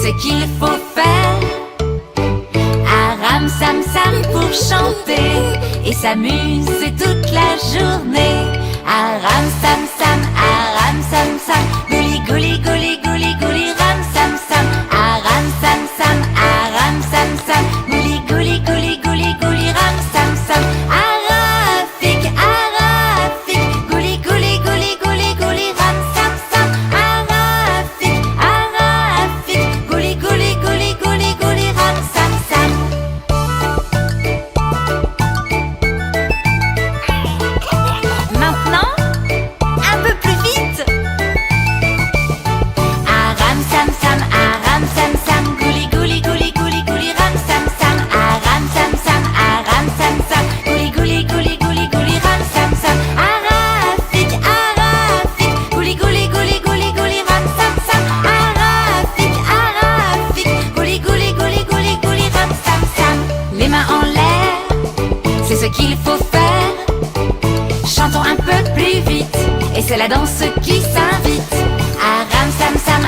ce qu'il faut faire. Aram sam sam pour chanter et s'amuse toute la journée. Aram sam sam, gouli gouli gouli gouli gouli ram sam sam. Aram sam sam, gouli gouli gouli gouli gouli ram sam sam. Arafik, arafik, gouli gouli gouli gouli gouli ram sam sam. Arafik, arafik, gouli gouli gouli gouli gouli ram sam sam. Maintenant, un peu plus vite. Aram sam sam, gouli gouli gouli gouli gouli ram sam sam. Aram sam sam, gouli gouli gouli gouli gouli ram sam sam. Arafik, arafik, gouli gouli gouli gouli gouli ram sam sam. Arafik, arafik, gouli gouli gouli gouli gouli ram sam sam. Les mains en l'air, c'est ce qu'il faut faire. Chantons un peu plus vite, et c'est la danse qui s'invite. Aram sam sam,